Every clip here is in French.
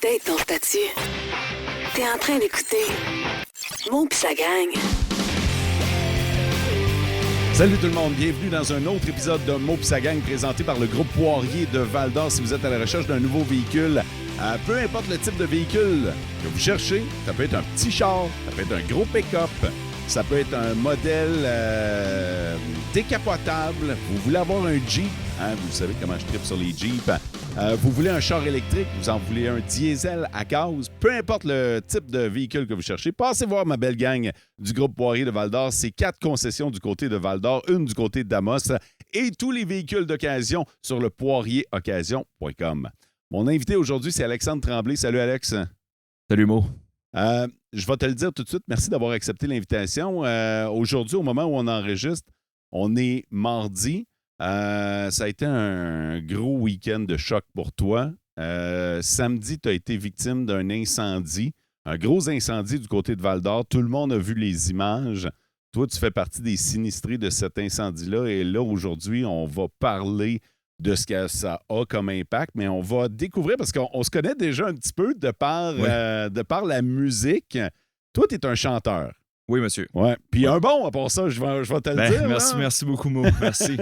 update ton statut. T'es en train d'écouter Mo pis sa gang. Salut tout le monde, bienvenue dans un autre épisode de Mo pis sa gang présenté par le groupe Poirier de Val-d'Or. Si vous êtes à la recherche d'un nouveau véhicule, peu importe le type de véhicule que vous cherchez, ça peut être un petit char, ça peut être un gros pick-up, ça peut être un modèle décapotable. Vous voulez avoir un Jeep, hein, vous savez comment je tripe sur les Jeeps. Vous voulez un char électrique, vous en voulez un diesel à gaz, peu importe le type de véhicule que vous cherchez, passez voir ma belle gang du groupe Poirier de Val-d'Or. C'est 4 concessions du côté de Val-d'Or, une du côté de Damos et tous les véhicules d'occasion sur le poirieroccasion.com. Mon invité aujourd'hui, c'est Alexandre Tremblay. Salut Alex. Salut Mo. Je vais te le dire tout de suite. Merci d'avoir accepté l'invitation. Aujourd'hui, au moment où on enregistre, on est mardi. Ça a été un gros week-end de choc pour toi. Samedi, tu as été victime d'un incendie, un gros incendie du côté de Val-d'Or. Tout le monde a vu les images. Toi, tu fais partie des sinistrés de cet incendie-là. Et là, aujourd'hui, on va parler de ce que ça a comme impact, mais on va découvrir, parce qu'on se connaît déjà un petit peu de par la musique. Toi, tu es un chanteur. Oui, monsieur. Ouais. Puis un bon, à part ça, je vais te le dire. Merci beaucoup, Mo. Merci.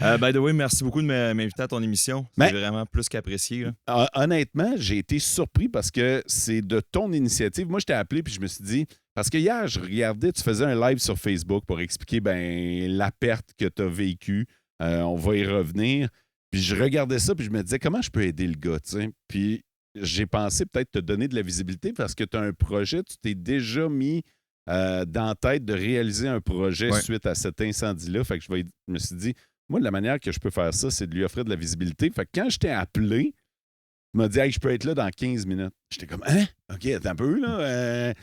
By the way, merci beaucoup de m'inviter à ton émission. C'est vraiment plus qu'apprécié. Honnêtement, j'ai été surpris parce que c'est de ton initiative. Moi, je t'ai appelé puis je me suis dit, parce que hier, je regardais, tu faisais un live sur Facebook pour expliquer la perte que tu as vécue. On va y revenir. Puis je regardais ça puis je me disais, comment je peux aider le gars, tu sais? Puis j'ai pensé peut-être te donner de la visibilité parce que tu as un projet, tu t'es déjà mis dans la tête de réaliser un projet suite à cet incendie-là. Fait que je me suis dit, moi, la manière que je peux faire ça, c'est de lui offrir de la visibilité. Fait que quand je t'ai appelé, tu m'as dit, hey, je peux être là dans 15 minutes. J'étais comme, hein? OK, attends un peu, là.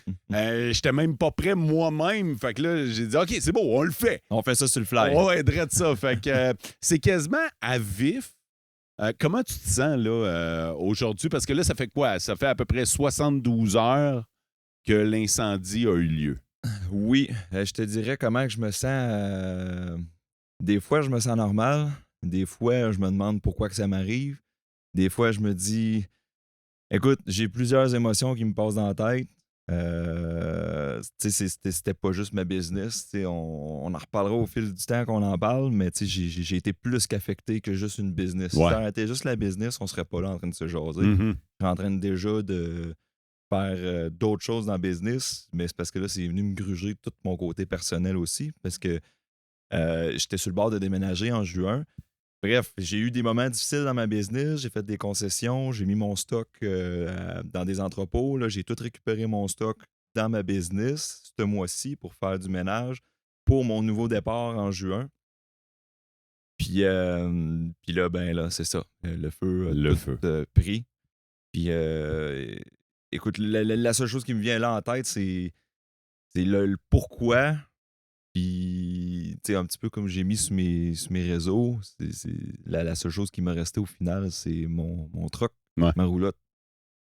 J'étais même pas prêt moi-même. Fait que là, j'ai dit, OK, c'est beau, on le fait. On fait ça sur le fly. Ouais, drette ça. Fait que c'est quasiment à vif. Comment tu te sens, là, aujourd'hui? Parce que là, ça fait quoi? Ça fait à peu près 72 heures que l'incendie a eu lieu. Oui, je te dirais comment je me sens. Des fois, je me sens normal. Des fois, je me demande pourquoi que ça m'arrive. Des fois, je me dis, écoute, j'ai plusieurs émotions qui me passent dans la tête. C'était pas juste ma business. On en reparlera au fil du temps qu'on en parle, mais j'ai été plus qu'affecté que juste une business. Ouais. Si t'arrêtais juste la business, on serait pas là en train de se jaser. Mm-hmm. Je suis en train déjà de faire d'autres choses dans le business, mais c'est parce que là, c'est venu me gruger tout mon côté personnel aussi, parce que j'étais sur le bord de déménager en juin. Bref, j'ai eu des moments difficiles dans ma business, j'ai fait des concessions, j'ai mis mon stock dans des entrepôts, là, j'ai tout récupéré mon stock dans ma business ce mois-ci pour faire du ménage pour mon nouveau départ en juin. Puis là, c'est ça, le feu a tout pris. Puis écoute, la seule chose qui me vient là en tête, c'est le pourquoi. Puis, tu sais, un petit peu comme j'ai mis sur mes réseaux, c'est la seule chose qui m'a resté au final, c'est mon truck, ma roulotte,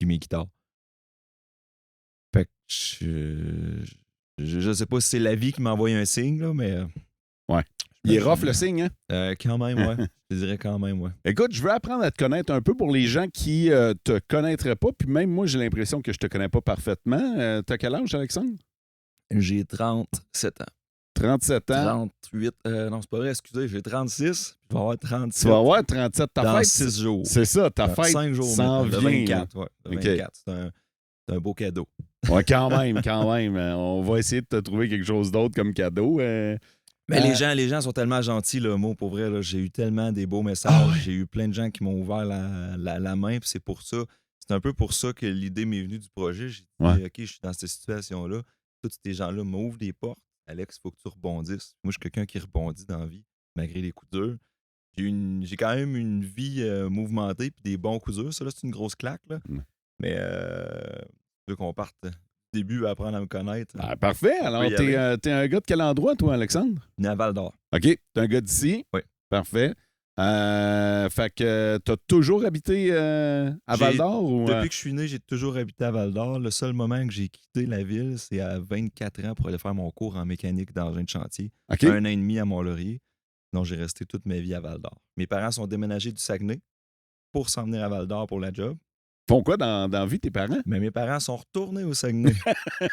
puis mes guitares. Fait que je sais pas si c'est la vie qui m'a envoyé un signe, là, mais... Ouais. Il est rough, le signe, hein? Quand même, ouais. Je dirais quand même, ouais. Écoute, je veux apprendre à te connaître un peu pour les gens qui te connaîtraient pas. Puis même moi, j'ai l'impression que je te connais pas parfaitement. T'as quel âge, Alexandre? J'ai 37 ans. 37 ans? 38. Non, c'est pas vrai, excusez, j'ai 36. Je vais avoir 37. Tu vas avoir 37. Ta dans fête? 6 jours. C'est ça, ta fête 5 jours s'en le vient. 24, ouais. Le 24, c'est un beau cadeau. Ouais, quand même. On va essayer de te trouver quelque chose d'autre comme cadeau. Mais les gens sont tellement gentils, là, Mo, pour vrai. Là, j'ai eu tellement des beaux messages. J'ai eu plein de gens qui m'ont ouvert la main. Puis c'est pour ça. C'est un peu pour ça que l'idée m'est venue du projet. J'ai dit, OK, je suis dans cette situation-là. Tous ces gens-là m'ouvrent des portes. Alex, il faut que tu rebondisses. Moi, je suis quelqu'un qui rebondit dans la vie, malgré les coups durs. J'ai quand même une vie mouvementée puis des bons coups durs. Ça, là, c'est une grosse claque. Là. Mais je veux qu'on parte du début à apprendre à me connaître. Ah, parfait. Alors, t'es un gars de quel endroit, toi, Alexandre? Né à Val-d'Or. OK. T'es un gars d'ici? Oui. Parfait. Fait que t'as toujours habité à Val-d'Or? Depuis que je suis né, j'ai toujours habité à Val-d'Or. Le seul moment que j'ai quitté la ville, c'est à 24 ans pour aller faire mon cours en mécanique d'engin de chantier. Okay. 1 an et demi à Mont-Laurier. Donc, j'ai resté toute ma vie à Val-d'Or. Mes parents sont déménagés du Saguenay pour s'en venir à Val-d'Or pour la job. Font quoi dans la vie, tes parents? Mais mes parents sont retournés au Saguenay.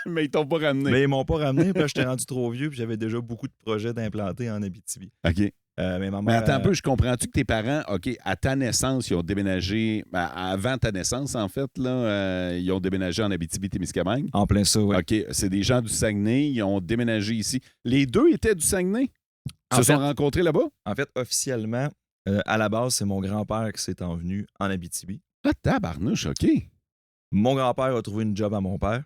Mais ils t'ont pas ramené. Mais ils m'ont pas ramené, puis là, j'étais rendu trop vieux, puis j'avais déjà beaucoup de projets d'implanter en Abitibi. OK. Mais ma Mais mère, attends un peu, je comprends-tu que tes parents, OK, à ta naissance, ils ont déménagé, avant ta naissance, en fait, là, ils ont déménagé en Abitibi-Témiscamingue? en plein ça, oui. OK, c'est des gens du Saguenay, ils ont déménagé ici. Les deux étaient du Saguenay? Ils En se sont fait- rencontrés là-bas? En fait, officiellement, à la base, c'est mon grand-père qui s'est envenu en Abitibi. Ah, tabarnouche, OK. Mon grand-père a trouvé une job à mon père.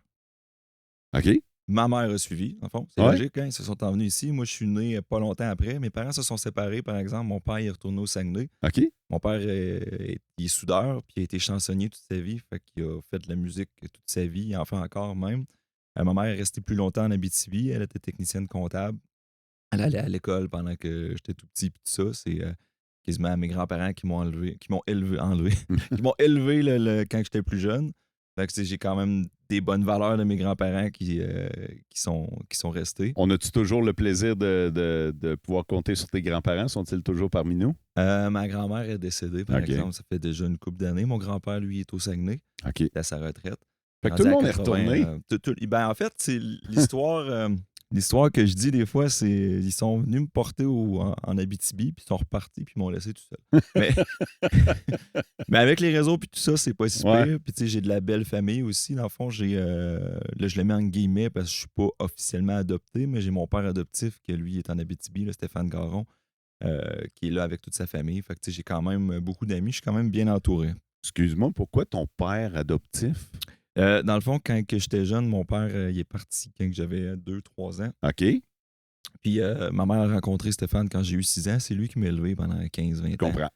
OK. Ma mère a suivi, en fond. C'est Ouais. logique, hein? Ils se sont envenus ici. Moi, je suis né pas longtemps après. Mes parents se sont séparés, par exemple. Mon père il est retourné au Saguenay. OK. Mon père il est soudeur, puis il a été chansonnier toute sa vie. Fait qu'il a fait de la musique toute sa vie. Il en fait encore même. Ma mère est restée plus longtemps en Abitibi. Elle était technicienne comptable. Elle allait à l'école pendant que j'étais tout petit, puis tout ça. C'est quasiment mes grands-parents qui m'ont élevé, qui m'ont élevé quand j'étais plus jeune. Fait que j'ai quand même des bonnes valeurs de mes grands-parents qui sont restés. On a-tu toujours le plaisir de pouvoir compter sur tes grands-parents? Sont-ils toujours parmi nous? Ma grand-mère est décédée, par OK. exemple. Ça fait déjà une couple d'années. Mon grand-père, lui, est au Saguenay. OK. Il est à sa retraite. Fait que tout le Rendu monde à est retourné. Ben, en fait, c'est l'histoire. L'histoire que je dis des fois, c'est ils sont venus me porter en Abitibi, puis ils sont repartis, puis ils m'ont laissé tout seul. Mais avec les réseaux, puis tout ça, c'est pas si pire. Ouais. Puis tu sais, j'ai de la belle famille aussi. Dans le fond, là, je le mets en guillemets parce que je suis pas officiellement adopté, mais j'ai mon père adoptif qui, lui, est en Abitibi, là, Stéphane Garon, qui est là avec toute sa famille. Fait que tu sais, j'ai quand même beaucoup d'amis. Je suis quand même bien entouré. Excuse-moi, pourquoi ton père adoptif? Dans le fond, quand j'étais jeune, mon père il est parti quand j'avais 2-3 ans. OK. Puis ma mère a rencontré Stéphane quand j'ai eu 6 ans. C'est lui qui m'a élevé pendant 15-20 Je ans. comprends.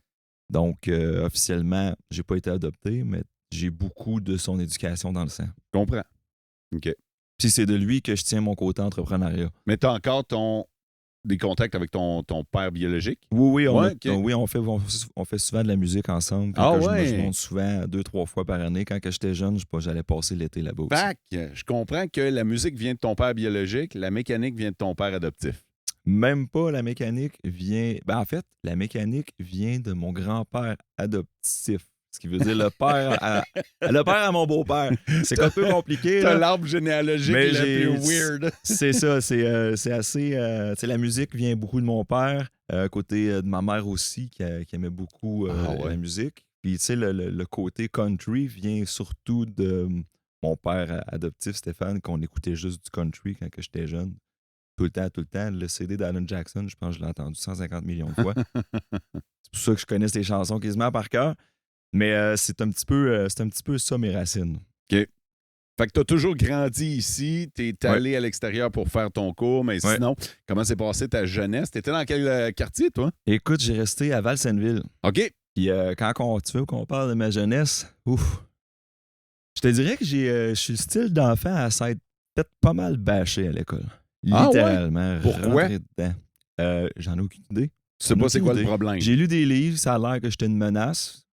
Donc, officiellement, j'ai pas été adopté, mais j'ai beaucoup de son éducation dans le sang. Je comprends. OK. Puis c'est de lui que je tiens mon côté entrepreneuriat. Mais tu as encore des contacts avec ton père biologique? Oui, Ouais, ok. on fait souvent de la musique ensemble. Ah Puis ouais? je monte souvent 2-3 fois par année. Quand que j'étais jeune, j'allais passer l'été là-bas aussi. Fac, je comprends que la musique vient de ton père biologique, la mécanique vient de ton père adoptif. Même pas la mécanique vient... Ben, en fait, la mécanique vient de mon grand-père adoptif. Ce qui veut dire le père à mon beau-père. C'est un peu compliqué. T'as Là. l'arbre généalogique Mais le plus weird. C'est ça, c'est assez... tu sais, la musique vient beaucoup de mon père, côté de ma mère aussi, qui aimait beaucoup la musique. Puis, tu sais, le côté country vient surtout de mon père adoptif, Stéphane, qu'on écoutait juste du country quand j'étais jeune. Tout le temps. Le CD d'Alan Jackson, je pense que je l'ai entendu 150 millions de fois. C'est pour ça que je connais ces chansons quasiment par cœur. Mais c'est un petit peu ça, mes racines. OK. Fait que t'as toujours grandi ici, t'es allé à l'extérieur pour faire ton cours, mais sinon, comment s'est passée ta jeunesse? T'étais dans quel quartier, toi? Écoute, j'ai resté à Val-Sainte-Ville. OK. Puis quand tu veux qu'on parle de ma jeunesse, ouf. Je te dirais que je suis le style d'enfant à s'être peut-être pas mal bâché à l'école. Littéralement. Ouais? Pourquoi? rentré dedans. J'en ai aucune idée. Tu sais pas c'est quoi le problème. J'ai lu des livres, ça a l'air que j'étais une menace.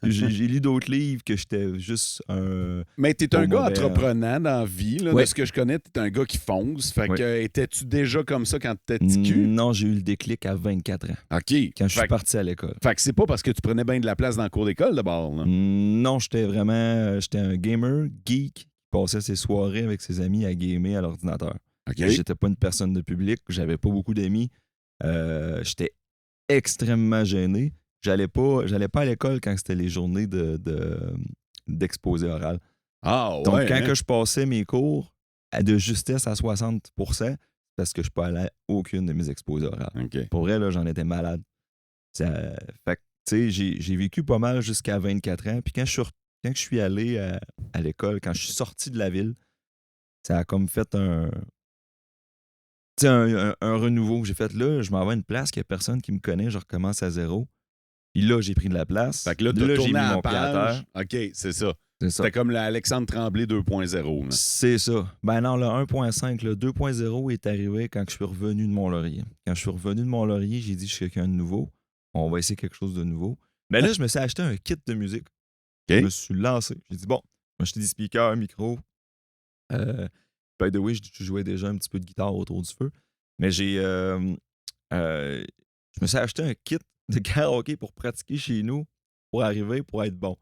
J'ai lu d'autres livres que j'étais juste un... Mais t'es un gars mauvais, entreprenant dans la vie. Là, Ouais. De ce que je connais, t'es un gars qui fonce. Fait Ouais. que étais-tu déjà comme ça quand t'étais petit cul? Non, j'ai eu le déclic à 24 ans, OK. quand je suis Fait, parti à l'école. fait que c'est pas parce que tu prenais bien de la place dans le cours d'école d'abord. Là. Non, j'étais un gamer, geek, qui passait ses soirées avec ses amis à gamer à l'ordinateur. OK. J'étais pas une personne de public, j'avais pas beaucoup d'amis. J'étais extrêmement gêné. J'allais pas à l'école quand c'était les journées d'exposé oral. Ah ouais. Donc, quand hein? que je passais mes cours de justesse à 60%, c'est parce que je suis pas allé à aucune de mes exposés orales. OK. Pour vrai, là, j'en étais malade. Fait que, tu sais, j'ai vécu pas mal jusqu'à 24 ans. Puis quand je suis allé à l'école, quand je suis sorti de la ville, ça a comme fait un renouveau que j'ai fait là. Je m'en vais à une place qu'il n'y a personne qui me connaît. Je recommence à zéro. Puis là, j'ai pris de la place. Fait que là, t'as j'ai tourné mis à la mon pied à page. terre. OK, c'est ça. C'est ça. C'était comme l'Alexandre Tremblay 2.0. là. C'est ça. Ben non, le 1.5, le 2.0 est arrivé quand je suis revenu de Mont-Laurier. Quand je suis revenu de Mont-Laurier, j'ai dit je suis quelqu'un de nouveau. On va essayer quelque chose de nouveau. Mais là, je me suis acheté un kit de musique. OK. Je me suis lancé. J'ai dit bon, moi j'étais des speakers, un micro. By the way, je jouais déjà un petit peu de guitare autour du feu. Mais je me suis acheté un kit de karaoké pour pratiquer chez nous pour arriver, pour être bon.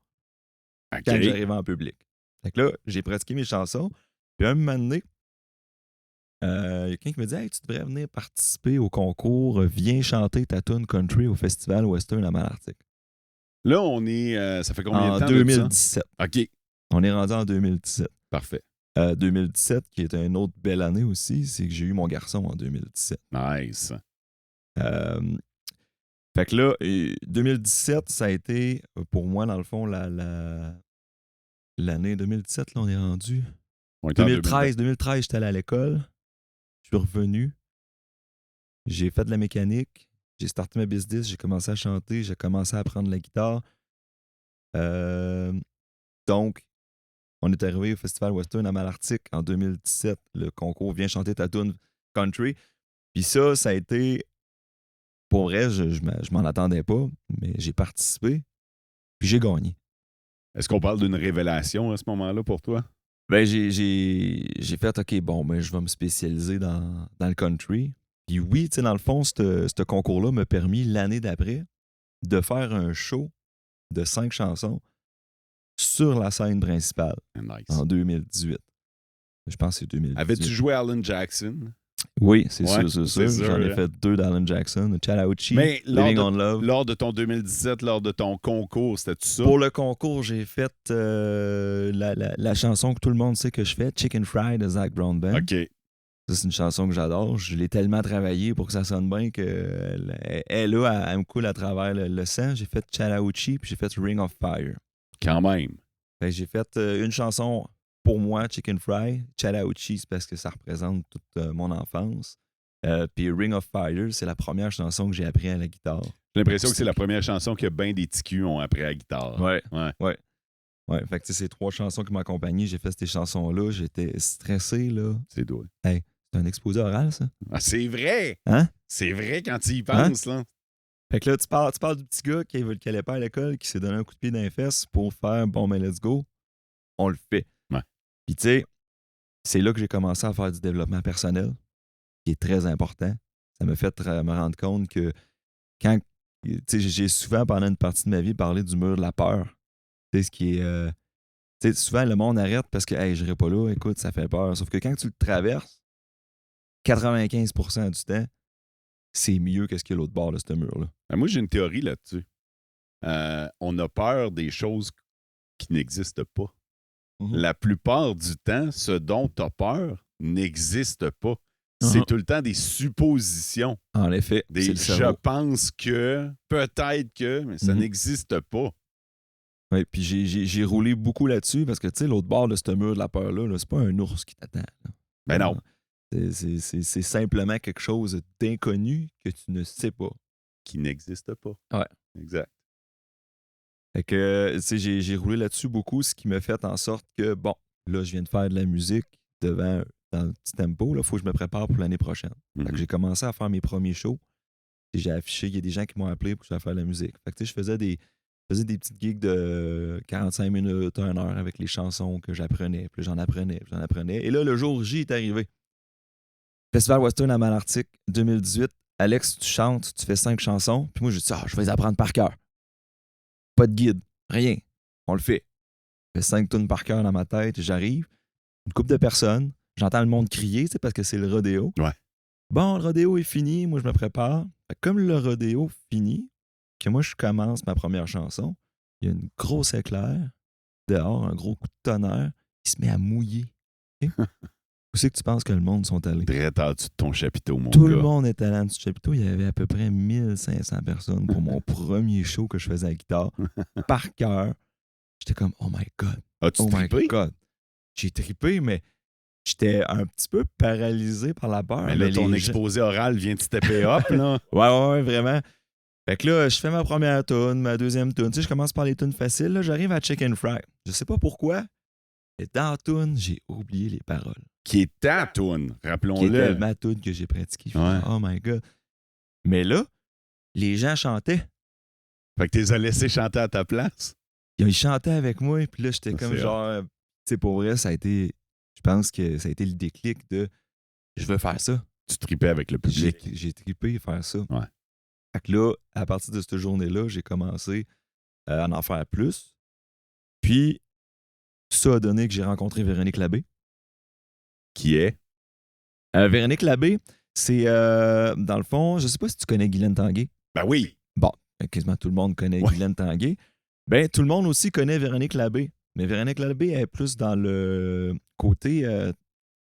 OK. quand j'arrivais en public. Fait que là, j'ai pratiqué mes chansons. Puis un moment donné, il y a quelqu'un qui me dit « Hey, tu devrais venir participer au concours. Viens chanter ta tune country au Festival Western à Malartic. » Là, on est. Ça fait combien En de temps 2017. de ça? OK, On est rendu en 2017. parfait. 2017, qui est une autre belle année aussi, c'est que j'ai eu mon garçon en 2017. Nice. Fait que là, 2017, ça a été, pour moi, dans le fond, l'année 2017, là, on est rendu. On est en 2013, j'étais allé à l'école. Je suis revenu. J'ai fait de la mécanique. J'ai starté ma business. J'ai commencé à chanter. J'ai commencé à apprendre la guitare. Donc, on est arrivé au Festival Western à Malartic en 2017. Le concours Viens chanter ta tune country. Puis ça a été... Pour vrai, je m'en attendais pas, mais j'ai participé. Puis j'ai gagné. Est-ce qu'on parle d'une révélation à ce moment-là pour toi? Ben, j'ai fait, OK, bon, ben, je vais me spécialiser dans le country. Puis oui, tu sais, dans le fond, ce concours-là m'a permis, l'année d'après, de faire un show de 5 chansons sur la scène principale Nice. en 2018. Je pense que c'est 2018. Avais-tu joué Alan Jackson? Oui, c'est Ouais, sûr. c'est sûr, J'en ai hein. fait 2 d'Alan Jackson, Chattahoochee, Mais Living on Love. lors de ton 2017, lors de ton concours, c'était-tu ça? Pour le concours, j'ai fait la chanson que tout le monde sait que je fais, Chicken Fry de Zach Brown Band. OK. Ça, c'est une chanson que j'adore. Je l'ai tellement travaillée pour que ça sonne bien qu'elle elle me coule à travers le sang. J'ai fait Chattahoochee puis j'ai fait Ring of Fire. Quand même. Fait que j'ai fait une chanson pour moi, Chicken Fry. Chattahoochee, c'est parce que ça représente toute mon enfance. Puis Ring of Fire, c'est la première chanson que j'ai appris à la guitare. J'ai l'impression que c'est la première chanson que bien des TQ ont appris à la guitare. Ouais. Ouais. Fait que c'est 3 chansons qui m'ont accompagné. J'ai fait ces chansons-là. J'étais stressé, là. C'est drôle. Hey, c'est un exposé oral, ça? Ah, c'est vrai! Hein? C'est vrai quand tu y penses, là. Fait que là, tu parles du petit gars qui allait pas à l'école, qui s'est donné un coup de pied dans les fesses pour faire « Bon, mais let's go ». On le fait. Ouais. Puis tu sais, c'est là que j'ai commencé à faire du développement personnel, qui est très important. Ça m'a fait me rendre compte que quand... Tu sais, j'ai souvent, pendant une partie de ma vie, parlé du mur de la peur. Tu sais, ce qui est... tu sais, souvent, le monde arrête parce que « Hey, je n'irai pas là, écoute, ça fait peur ». Sauf que quand tu le traverses, 95% du temps, c'est mieux que ce qu'il y a l'autre bord de ce mur-là. Ben, moi, j'ai une théorie là-dessus. On a peur des choses qui n'existent pas. Mhm. La plupart du temps, ce dont tu as peur n'existe pas. C'est tout le temps des suppositions. En effet, c'est le Je cerveau. pense que, peut-être que, mais ça Mhm. n'existe pas. Oui, puis j'ai roulé beaucoup là-dessus parce que, tu sais, l'autre bord de ce mur de la peur-là, là, c'est pas un ours qui t'attend. Là. Ben non. C'est simplement quelque chose d'inconnu que tu ne sais pas. Qui n'existe pas. Ouais. Exact. Fait que, tu sais, j'ai roulé là-dessus beaucoup, ce qui m'a fait en sorte que, bon, là, je viens de faire de la musique dans le petit tempo, il faut que je me prépare pour l'année prochaine. Fait que j'ai commencé à faire mes premiers shows. Et j'ai affiché, il y a des gens qui m'ont appelé pour que je fasse de la musique. Fait que, tu sais, je faisais des petites gigs de 45 minutes, 1 heure avec les chansons que j'apprenais. Puis j'en apprenais. Et là, le jour J est arrivé. Festival Western à Malartic, 2018. Alex, tu chantes, tu fais 5 chansons. Puis moi, je dis, je vais les apprendre par cœur. Pas de guide, rien. On le fait. Je fais 5 tunes par cœur dans ma tête. J'arrive, une couple de personnes. J'entends le monde crier, tu sais, parce que c'est le rodéo. Ouais. Bon, le rodéo est fini. Moi, je me prépare. Fait que comme le rodéo finit, que moi, je commence ma première chanson, il y a une grosse éclair dehors, un gros coup de tonnerre qui se met à mouiller. Okay? Où c'est que tu penses que le monde sont allés? Très tard-tu de ton chapiteau, mon Tout gars. le monde est allé en dessous du chapiteau. Il y avait à peu près 1500 personnes pour mon premier show que je faisais à la guitare. Par cœur. J'étais comme, oh my God. As-tu Oh my trippé? God. J'ai trippé, mais j'étais un petit peu paralysé par la peur. Mais là, Mais ton les gens- exposé oral vient de stepper up, là. Ouais, vraiment. Fait que là, je fais ma première tune, ma deuxième tune. Tu sais, je commence par les tunes faciles. Là, j'arrive à Chicken Fry. Je sais pas pourquoi, mais dans la tune, j'ai oublié les paroles. Qui est ta toune, Qui était rappelons-le. ma tune que j'ai pratiquée. Je Ouais. fais, oh my God. Mais là, les gens chantaient. Fait que t'es laissé chanter à ta place. Ils chantaient avec moi. Puis là, j'étais Ça, comme c'est genre... Tu sais, pour vrai, ça a été... Je pense que ça a été le déclic de... Je veux faire ça. Tu tripais avec le public. J'ai trippé faire ça. Ouais. Fait que là, à partir de cette journée-là, j'ai commencé à en faire plus. Puis, ça a donné que j'ai rencontré Véronique Labbé. Qui est? Véronique Labbé, c'est, dans le fond, je sais pas si tu connais Guylaine Tanguay. Ben oui. Bon, quasiment tout le monde connaît Guylaine Tanguay. Ben, tout le monde aussi connaît Véronique Labbé. Mais Véronique Labbé est plus dans le côté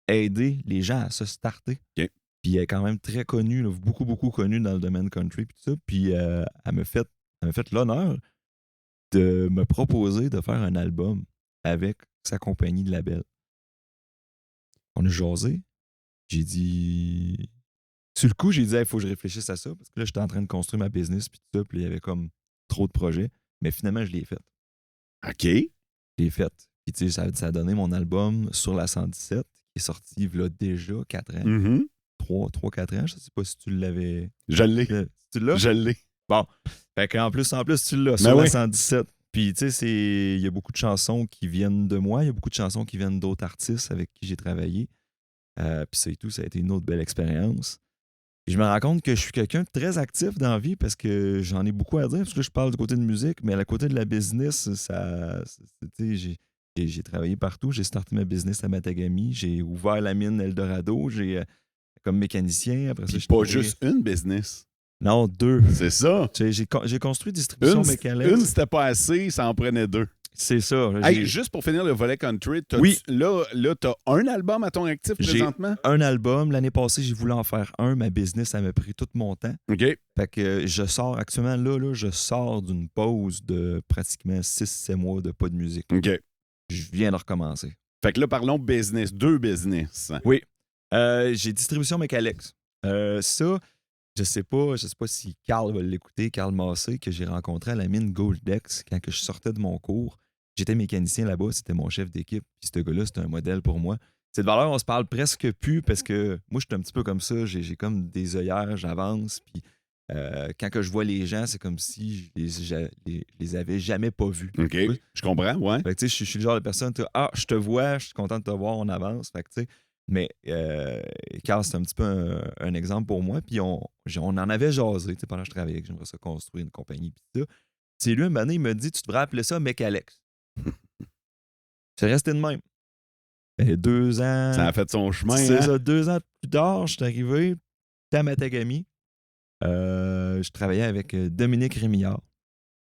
aider les gens à se starter. OK. Puis elle est quand même très connue, là, beaucoup, beaucoup connue dans le domaine country puis tout ça. Puis elle m'a fait l'honneur de me proposer de faire un album avec sa compagnie de label. On a jasé. J'ai dit... Sur le coup, j'ai dit, il faut que je réfléchisse à ça parce que là, j'étais en train de construire ma business puis tout ça. Puis il y avait comme trop de projets. Mais finalement, je l'ai fait. OK. Je l'ai fait. Puis tu sais, ça a donné mon album Sur la 117 qui est sorti là, déjà 4 ans. Mm-hmm. 3-4 ans. Je sais pas si tu l'avais. Je l'ai. Tu l'as? Je l'ai. Bon. Fait qu'en plus, tu l'as. Ben Sur la oui. 117. Puis tu sais, il y a beaucoup de chansons qui viennent de moi. Il y a beaucoup de chansons qui viennent d'autres artistes avec qui j'ai travaillé. Puis ça et tout, ça a été une autre belle expérience. Puis je me rends compte que je suis quelqu'un de très actif dans la vie parce que j'en ai beaucoup à dire. Parce que je parle du côté de musique, mais à la côté de la business, j'ai travaillé partout. J'ai starté ma business à Matagami. J'ai ouvert la mine Eldorado. J'ai comme mécanicien. Après ça, Puis j'ai pas tourné- juste une business. Non, 2. C'est ça. J'ai construit Distribution Mécalex. Une, c'était pas assez, ça en prenait 2. C'est ça. Hey, juste pour finir le volet country, Oui. là, t'as un album à ton actif J'ai présentement? un album. L'année passée, j'ai voulu en faire un. Ma business, ça m'a pris tout mon temps. OK. Fait que je sors actuellement, là, je sors d'une pause de pratiquement 6-7 mois de pas de musique. OK. Je viens de recommencer. Fait que là, parlons business. 2 business. Oui. J'ai Distribution Mécalex. Ça, je sais pas si Carl va l'écouter, Carl Massé, que j'ai rencontré à la mine Goldex quand que je sortais de mon cours. J'étais mécanicien là-bas, c'était mon chef d'équipe. Puis ce gars-là, c'était un modèle pour moi. Cette valeur, on se parle presque plus parce que moi, je suis un petit peu comme ça. J'ai comme des œillères, j'avance. Puis quand que je vois les gens, c'est comme si je les avais jamais pas vus. OK. Oui. Je comprends, ouais. Fait que, tu sais, je suis le genre de personne, je te vois, je suis content de te voir, on avance. Fait que, tu sais, mais Carl, c'est un petit peu un exemple pour moi. Puis on en avait jasé, tu sais, pendant que je travaillais, que j'aimerais ça construire une compagnie. Puis ça. C'est lui, un moment donné, il m'a dit, tu devrais appeler ça Mécalex. C'est resté de même. 2 ans. Ça a fait son chemin. C'est Hein? ça, 2 ans plus tard, je suis arrivé à Matagami. Je travaillais avec Dominique Rémillard.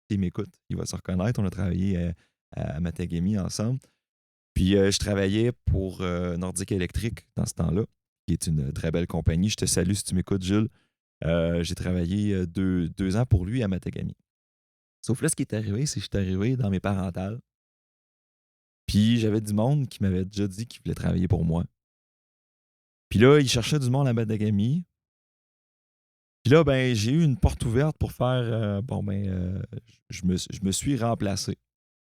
Il m'écoute, il va se reconnaître. On a travaillé à Matagami ensemble. Puis je travaillais pour Nordic Electric dans ce temps-là, qui est une très belle compagnie. Je te salue si tu m'écoutes, Jules. J'ai travaillé 2 ans pour lui à Matagami. Sauf là, ce qui est arrivé, c'est que je suis arrivé dans mes parentales. Puis j'avais du monde qui m'avait déjà dit qu'il voulait travailler pour moi. Puis là, il cherchait du monde à Matagami. Puis là, ben, j'ai eu une porte ouverte pour faire... je me suis remplacé.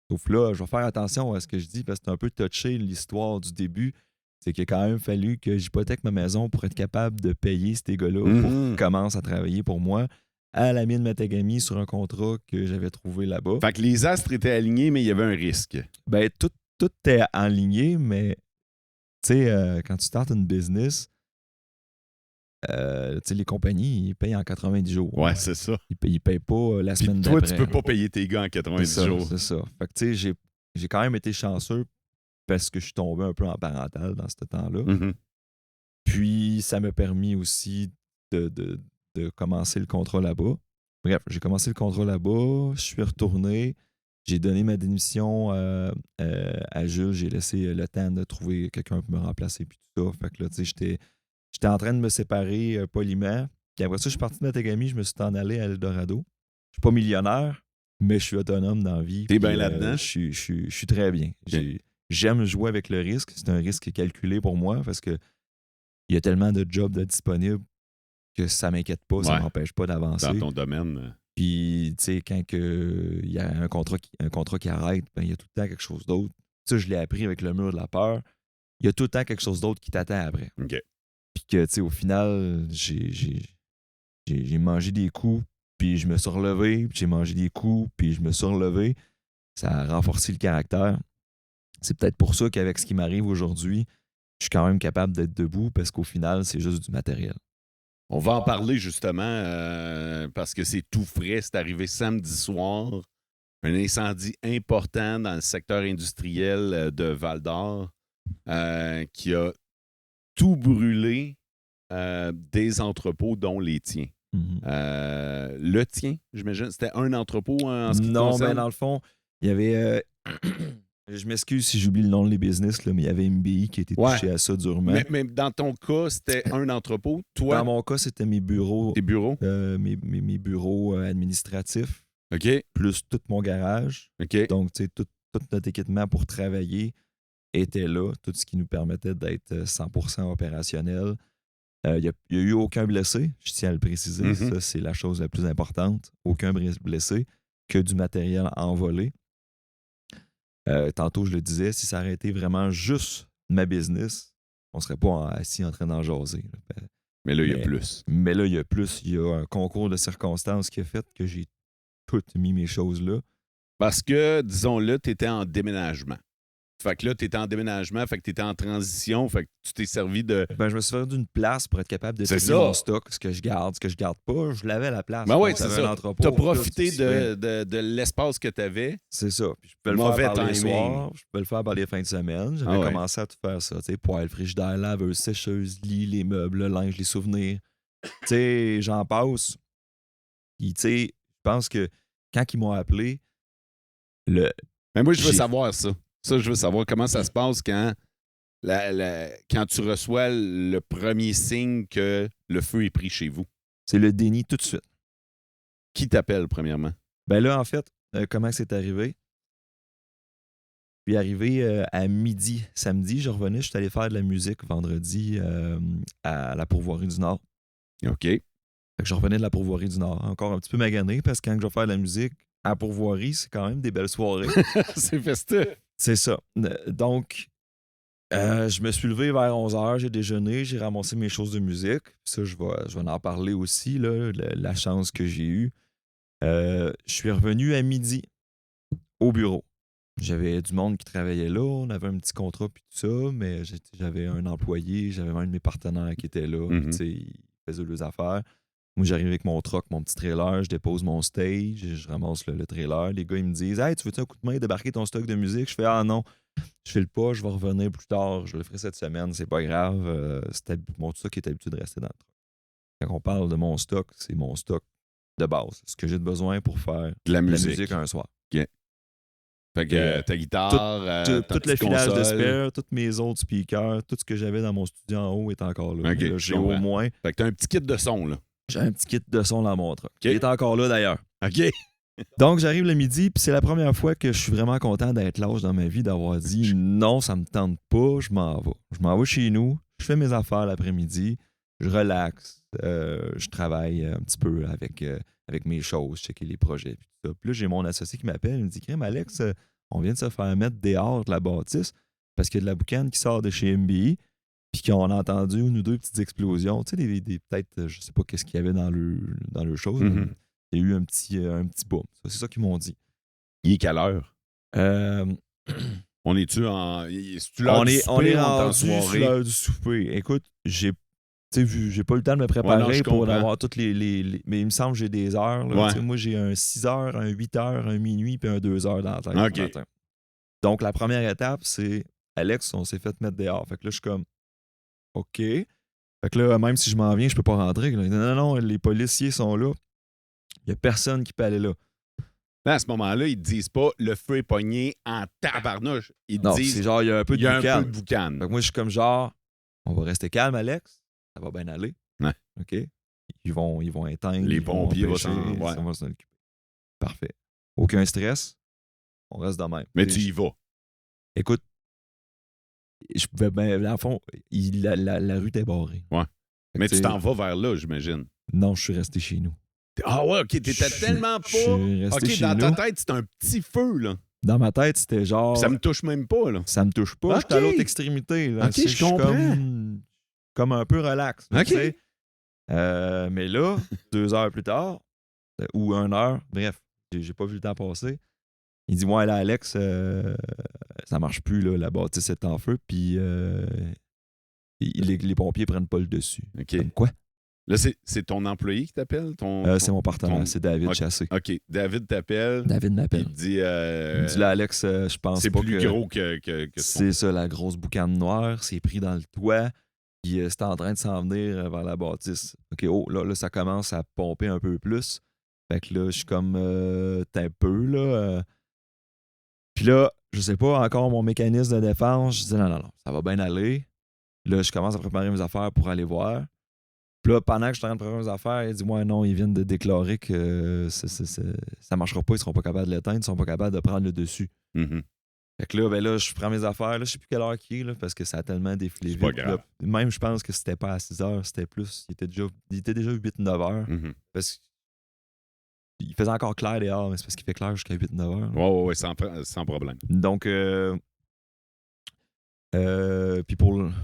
Sauf là, je vais faire attention à ce que je dis parce que c'est un peu touché l'histoire du début. C'est qu'il a quand même fallu que j'hypothèque ma maison pour être capable de payer ces gars-là pour qu'ils commencent à travailler pour moi à la mine Matagami sur un contrat que j'avais trouvé là-bas. Fait que les astres étaient alignés, mais il y avait un risque. Ben, tout était aligné, mais tu sais, quand tu startes une business, tu sais, les compagnies, ils payent en 90 jours. Ouais, c'est ça. Ils payent pas la Puis semaine toi, d'après. tu peux pas payer tes gars en 90 jours. C'est ça. Fait que tu sais, j'ai quand même été chanceux parce que je suis tombé un peu en parental dans ce temps-là. Mm-hmm. Puis, ça m'a permis aussi de commencer le contrat là-bas. Bref, j'ai commencé le contrat là-bas, je suis retourné, j'ai donné ma démission à Jules, j'ai laissé le temps de trouver quelqu'un pour me remplacer puis tout ça. Fait que là, tu sais, j'étais en train de me séparer poliment. Puis après ça, je suis parti de Matagami, je me suis en allé à Eldorado. Je suis pas millionnaire, mais je suis autonome dans la vie. T'es bien là-dedans? Je suis très bien. Okay. J'aime jouer avec le risque. C'est un risque calculé pour moi parce que il y a tellement de jobs de disponibles que ça m'inquiète pas, ça m'empêche pas d'avancer. Dans ton domaine. Puis, tu sais, quand il y a un contrat qui arrête, ben, il y a tout le temps quelque chose d'autre. Ça, je l'ai appris avec le mur de la peur. Il y a tout le temps quelque chose d'autre qui t'attend après. OK. Puis que, tu sais, au final, j'ai mangé des coups, puis je me suis relevé, puis j'ai mangé des coups, puis je me suis relevé. Ça a renforcé le caractère. C'est peut-être pour ça qu'avec ce qui m'arrive aujourd'hui, je suis quand même capable d'être debout parce qu'au final, c'est juste du matériel. On va en parler justement parce que c'est tout frais. C'est arrivé samedi soir. un incendie important dans le secteur industriel de Val-d'Or qui a tout brûlé des entrepôts, dont les tiens. Le tien, j'imagine, c'était un entrepôt en ce qui Non, concerne? mais dans le fond, il y avait... je m'excuse si j'oublie le nom de les business, là, mais il y avait MBI qui était touché à ça durement. Mais dans ton cas, c'était un entrepôt. Toi, dans mon cas, c'était mes bureaux. tes bureaux? Mes bureaux administratifs, OK. plus tout mon garage. OK. Donc, tu sais, tout notre équipement pour travailler était là, tout ce qui nous permettait d'être 100% opérationnel. Il n'y a eu aucun blessé, je tiens à le préciser. Mm-hmm. Ça, c'est la chose la plus importante. Aucun blessé, que du matériel envolé. Tantôt, je le disais, si ça aurait été vraiment juste ma business, on ne serait pas assis en train d'en jaser. Mais là, il y a plus. Mais là, il y a plus. Il y a un concours de circonstances qui a fait que j'ai tout mis mes choses là. Parce que, disons-le, tu étais en déménagement. Fait que là, tu étais en déménagement, fait que tu étais en transition, fait que tu t'es servi de... Ben, je me suis fait d'une place pour être capable de C'est trier ça. mon stock, ce que je garde pas. Je l'avais à la place. Ben oui, Donc, c'est j'avais ça. un entrepôt, Tu as tout, profité tu sais. de l'espace que tu avais. C'est ça. Puis je peux le Mauvais faire par les timing. soirs, je peux le faire par les fins de semaine. J'avais commencé à tout faire ça. Tu sais, poêle, frigidaire, laveuse, sécheuse, lit, les meubles, le linge, les souvenirs. Tu sais, j'en passe. Puis, tu sais, je pense que quand ils m'ont appelé, Mais moi, je veux savoir ça. Ça, je veux savoir comment ça se passe quand, quand tu reçois le premier signe que le feu est pris chez vous. C'est le déni tout de suite. Qui t'appelle, premièrement? Ben là, en fait, comment c'est arrivé? Puis arrivé à midi, samedi, je revenais, je suis allé faire de la musique vendredi à la Pourvoirie du Nord. OK. Fait que je revenais de la Pourvoirie du Nord, encore un petit peu magané, parce que quand je vais faire de la musique à Pourvoirie, c'est quand même des belles soirées. C'est festif. C'est ça. Donc, je me suis levé vers 11h, j'ai déjeuné, j'ai ramassé mes choses de musique. Ça, je vais en parler aussi, là, la chance que j'ai eue. Je suis revenu à midi au bureau. J'avais du monde qui travaillait là, on avait un petit contrat puis tout ça, mais j'avais un employé, j'avais un de mes partenaires qui était là, puis, tu sais, il faisait leurs affaires. Moi, j'arrive avec mon truck, mon petit trailer, je dépose mon stage, je ramasse le trailer. Les gars, ils me disent « Hey, tu veux-tu un coup de main débarquer ton stock de musique? » Je fais « Ah non, je fais le pas, je vais revenir plus tard, je le ferai cette semaine, c'est pas grave. Mon stock est habitué de rester dans le truck. » Quand on parle de mon stock, c'est mon stock de base. Ce que j'ai de besoin pour faire de la musique. musique un soir. OK. Fait que ta guitare, tout le filage de console. spare, tous mes autres speakers, tout ce que j'avais dans mon studio en haut est encore là. OK, Là, j'ai au moins... Fait que t'as un petit kit de son, là. J'ai un petit kit de son dans mon truck. Okay. Il est encore là, d'ailleurs. OK. Donc, j'arrive le midi, puis c'est la première fois que je suis vraiment content d'être lâche dans ma vie, d'avoir dit non, ça me tente pas, je m'en vais. Je m'en vais chez nous, je fais mes affaires l'après-midi, je relaxe, je travaille un petit peu avec mes choses, checker les projets, puis tout ça. Puis là, j'ai mon associé qui m'appelle, il me dit « Crème, Alex, on vient de se faire mettre dehors de la bâtisse parce qu'il y a de la boucane qui sort de chez MBI, puis qu'on a entendu une ou deux petites explosions. Tu sais, peut-être, je sais pas qu'est-ce qu'il y avait dans le show. Mm-hmm. Il y a eu un petit boom. C'est ça qu'ils m'ont dit. Il est quelle heure? On est-tu en... Est-tu l'heure du souper, on est en rendu sur l'heure du souper. Écoute, j'ai pas eu le temps de me préparer pour avoir toutes les... Mais il me semble que j'ai des heures. Là, moi, j'ai un 6 heures, un 8 heures, un minuit, puis un 2 heures dans la tête. Okay. Matin. Donc, la première étape, c'est Alex, on s'est fait mettre dehors. Fait que là, je suis comme OK. Fait que là, même si je m'en viens, je peux pas rentrer. Là. Non, les policiers sont là. Il y a personne qui peut aller là. Là, à ce moment-là, ils te disent pas le feu est pogné en tabarnouche. Ils te disent c'est genre, il y a un peu de boucan. Fait que moi, je suis comme genre, on va rester calme, Alex. Ça va bien aller. Ouais. OK. Ils vont éteindre. Les pompiers vont s'en occuper. Parfait. Aucun stress. On reste de même. Mais tu y vas. Écoute, je pouvais bien, dans le fond, la rue était barrée. Ouais. Mais tu t'en vas vers là, j'imagine. Non, je suis resté chez nous. Ah ouais, OK, t'étais tellement pas... Je suis resté chez dans nous. ta tête, c'est un petit feu, là. Dans ma tête, c'était genre... Puis ça me touche même pas, là. Ça me touche pas. Okay. J'étais à l'autre extrémité. Là. OK, je comprends. Comme un peu relax. OK. Tu sais. Mais là, 2 heures plus tard, ou 1 heure, bref, j'ai pas vu le temps passer. Il dit, ouais, là, Alex, ça marche plus, là, la bâtisse est en feu, puis les pompiers prennent pas le dessus. OK. Comme quoi? Là, c'est ton employé qui t'appelle? C'est mon partenaire, c'est David Chassé. OK. David t'appelle. David m'appelle. Il te dit... Il me dit là, Alex, je pense c'est pas plus que... gros que c'est ça, la grosse boucane noire, c'est pris dans le toit, puis c'est en train de s'en venir vers la bâtisse. OK, là, ça commence à pomper un peu plus. Fait que là, je suis comme, t'es un peu, là... Puis là, je sais pas, encore mon mécanisme de défense, je dis non, ça va bien aller. Là, je commence à préparer mes affaires pour aller voir. Puis là, pendant que je suis en train de préparer mes affaires, il dit ouais, non, ils viennent de déclarer que ça marchera pas, ils seront pas capables de l'éteindre, ils seront pas capables de prendre le dessus. Mm-hmm. Fait que là, je prends mes affaires, là, je sais plus quelle heure qui est, là, parce que ça a tellement défilé C'est pas vite. grave. Là, même, je pense que c'était pas à 6 heures, c'était plus. Il était déjà 8-9 heures. Mm-hmm. Parce qu'il faisait encore clair dehors, mais c'est parce qu'il fait clair jusqu'à 8-9 heures. Ouais, sans problème. Donc, puis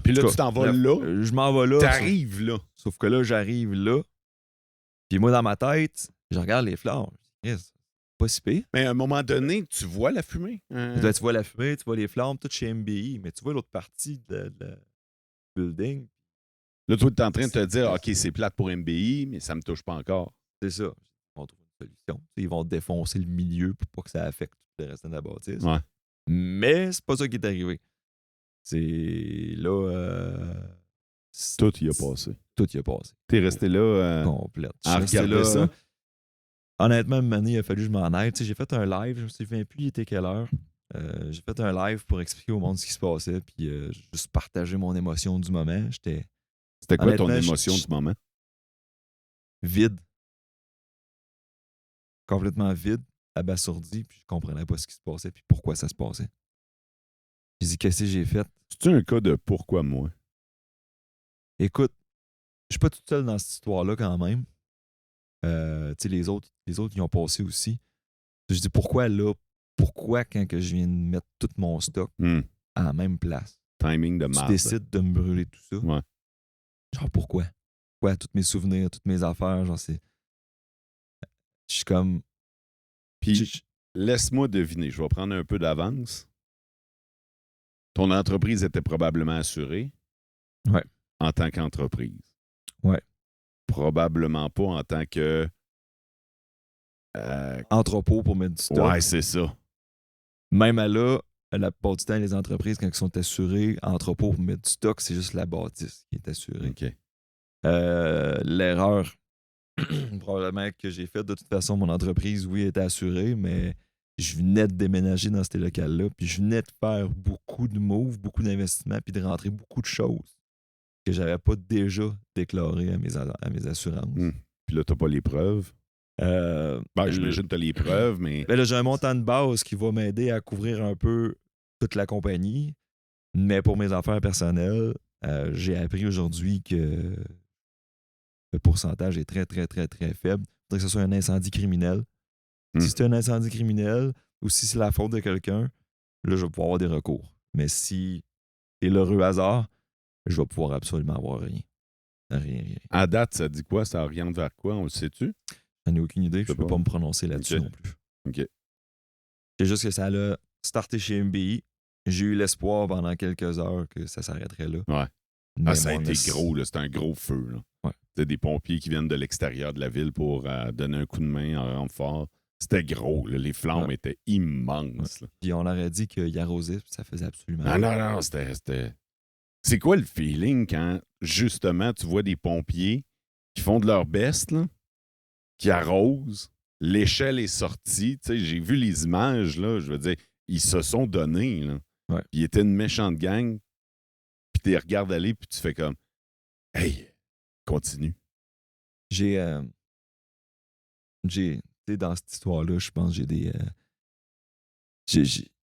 Puis là, tu t'en vas là. Je m'en vais là. T'arrives là. Sauf que là, j'arrive là. Puis moi, dans ma tête, je regarde les flammes. Yes, pas si pire. Mais à un moment donné, tu vois la fumée. Là, tu vois la fumée, tu vois les flammes, tout chez MBI, mais tu vois l'autre partie de building. Là, toi, tu es en train de te dire, OK, c'est plate pour MBI, mais ça me touche pas encore. C'est ça. Ils vont trouver une solution. Ils vont défoncer le milieu pour pas que ça affecte tout le reste de la bâtisse. Ouais. Mais c'est pas ça qui est arrivé. C'est là... Tout y a passé. Tout y a passé. T'es resté là complète. à regarder là, ça. Honnêtement, une année, il a fallu que je m'en aille. J'ai fait un live, je me souviens plus il était quelle heure. J'ai fait un live pour expliquer au monde ce qui se passait, puis juste partager mon émotion du moment. C'était quoi ton Honnêtement, émotion du moment? Vide. Complètement vide, abasourdi, puis je comprenais pas ce qui se passait, puis pourquoi ça se passait. J'ai dit, qu'est-ce que j'ai fait? C'est-tu un cas de pourquoi moi? Écoute, je suis pas tout seul dans cette histoire-là quand même. Les autres, ils ont passé aussi. Je dis, pourquoi là? Pourquoi quand que je viens de mettre tout mon stock à la même place? Timing de marde. Tu décides de me brûler tout ça? Ouais. Genre, pourquoi? Pourquoi? Tous mes souvenirs, toutes mes affaires, genre, c'est... Je suis comme... Puis, laisse-moi deviner, je vais prendre un peu d'avance. Ton entreprise était probablement assurée. Ouais. En tant qu'entreprise. Ouais. Probablement pas en tant que... entrepôt pour mettre du stock. Ouais, c'est ça. Même à là, la plupart du temps, les entreprises, quand elles sont assurées, entrepôt pour mettre du stock, c'est juste la bâtisse qui est assurée. OK. L'erreur, probablement que j'ai faite, de toute façon, mon entreprise, oui, était assurée, mais je venais de déménager dans ces locales-là, puis je venais de faire beaucoup de moves, beaucoup d'investissements, puis de rentrer beaucoup de choses que j'avais pas déjà déclarées à mes assurances. Puis là, t'as pas les preuves. J'imagine que t'as les preuves, mais... Ben là, j'ai un montant de base qui va m'aider à couvrir un peu toute la compagnie, mais pour mes affaires personnelles, j'ai appris aujourd'hui que le pourcentage est très, très, très, très faible. Il faudrait que ce soit un incendie criminel. Si c'est un incendie criminel ou si c'est la faute de quelqu'un, là, je vais pouvoir avoir des recours. Mais si c'est l'heureux hasard, je vais pouvoir absolument avoir rien. Rien. À date, ça dit quoi? Ça oriente vers quoi? On le sait-tu? J'en ai aucune idée. Je ne peux pas me prononcer là-dessus non plus. OK. C'est juste que ça a starté chez MBI. J'ai eu l'espoir pendant quelques heures que ça s'arrêterait là. Ouais. Mais ça a été gros, là. C'était un gros feu, là. Ouais. C'était des pompiers qui viennent de l'extérieur de la ville pour donner un coup de main en renfort. C'était gros, là. Les flammes étaient immenses. Ouais. Puis on aurait dit qu'il arrosait, ça faisait absolument rien. Non, c'était... C'est quoi le feeling quand, justement, tu vois des pompiers qui font de leur best, là, qui arrosent, l'échelle est sortie, tu sais, j'ai vu les images, là, je veux dire, ils se sont donnés, là. Ouais. Ils étaient une méchante gang, puis tu les regardes aller, puis tu fais comme, hey, continue. J'ai tu sais, dans cette histoire-là, je pense que j'ai des...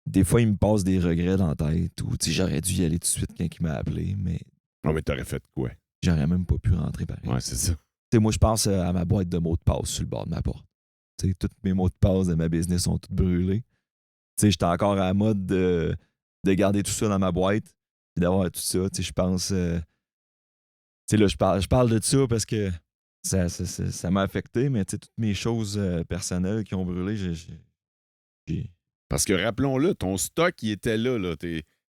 des fois, il me passe des regrets dans la tête, ou j'aurais dû y aller tout de suite quand il m'a appelé, mais... Non, mais t'aurais fait quoi? J'aurais même pas pu rentrer pareil. Ouais, c'est ça. T'sais, moi, je pense à ma boîte de mots de passe sur le bord de ma porte. T'sais, tous mes mots de passe de ma business sont tous brûlés. J'étais encore à la mode de garder tout ça dans ma boîte et d'avoir tout ça. Je pense... là, je parle de ça parce que ça m'a affecté, mais toutes mes choses personnelles qui ont brûlé, j'ai... Parce que, rappelons-le, ton stock, il était là.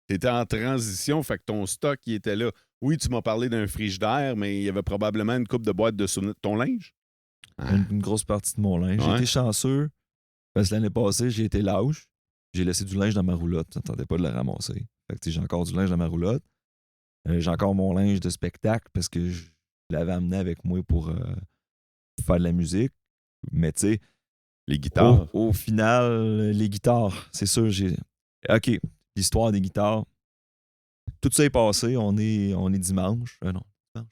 T'étais en transition, fait que ton stock, il était là. Oui, tu m'as parlé d'un frigidaire, mais il y avait probablement une coupe de boîtes de ton linge. Une grosse partie de mon linge. J'ai Ouais. été chanceux parce que l'année passée, j'ai été lâche. J'ai laissé du linge dans ma roulotte. Je n'attendais pas de le ramasser. Fait que, j'ai encore du linge dans ma roulotte. J'ai encore mon linge de spectacle parce que je l'avais amené avec moi pour faire de la musique. Mais tu sais, Les guitares. au final, les guitares, c'est sûr, OK, l'histoire des guitares. Tout ça est passé. On est dimanche. Non, dimanche.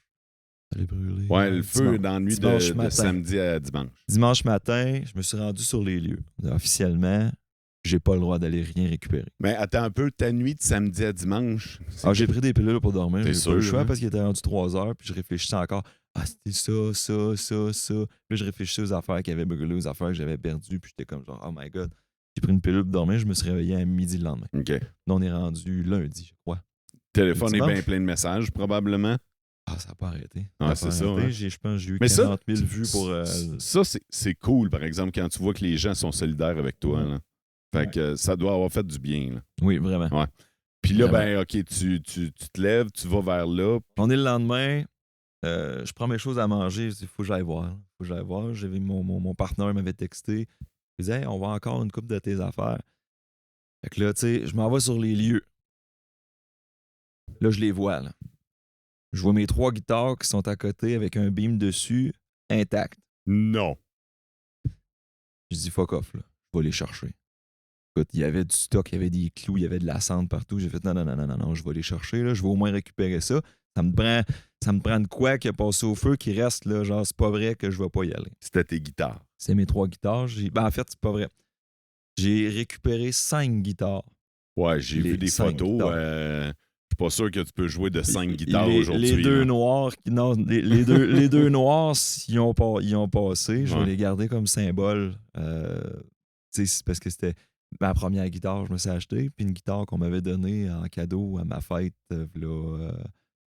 Allez brûler. Ouais, le feu dans la nuit dimanche de matin. samedi à dimanche. Dimanche matin, je me suis rendu sur les lieux. Officiellement, j'ai pas le droit d'aller rien récupérer. Mais attends un peu, ta nuit de samedi à dimanche. J'ai pris des pilules pour dormir. T'es J'ai sûr, pas eu le choix hein? parce qu'il était rendu 3 heures, puis je réfléchissais encore. C'était ça. Puis je réfléchissais aux affaires qui avaient brûlé, aux affaires que j'avais perdues, puis j'étais comme genre, oh my god. J'ai pris une pilule pour dormir, je me suis réveillé à midi le lendemain. OK. Là, on est rendu lundi, je crois. Le téléphone est Dimanche. bien plein de messages, probablement. Ça n'a pas arrêté. Ah, c'est ça. Hein? Je pense que j'ai eu Mais 40 000 vues pour. Ça, c'est cool, par exemple, quand tu vois que les gens sont solidaires avec toi. Là. Fait que ça doit avoir fait du bien. Là. Oui, vraiment. Ouais. Puis là, Vraiment. ben, OK, tu te lèves, tu vas vers là. On est le lendemain. Je prends mes choses à manger. Je dis, il faut que j'aille voir. J'avais mon partenaire m'avait texté. Il disait, hey, on va encore une coupe de tes affaires. Fait que là, tu sais, je m'en vais sur les lieux. Là, je les vois. Là. Je vois mes 3 guitares qui sont à côté avec un beam dessus, intact. Non. Je dis, fuck off, là. Je vais les chercher. Écoute, il y avait du stock, il y avait des clous, il y avait de la cendre partout. J'ai fait, non, je vais les chercher, là. Je vais au moins récupérer ça. Ça me prend de quoi qui a passé au feu qui reste, là. Genre, c'est pas vrai que je vais pas y aller. C'était tes guitares. C'est mes 3 guitares. En fait, c'est pas vrai. J'ai récupéré 5 guitares. Ouais, j'ai vu des 5 photos. guitares. Je suis pas sûr que tu peux jouer de 5 guitares Les aujourd'hui. 2 là. noirs, non, les deux noirs, ils ont passé. Je vais Ouais. les garder comme symbole. C'est parce que c'était ma première guitare, je me suis acheté, puis une guitare qu'on m'avait donnée en cadeau à ma fête, v'là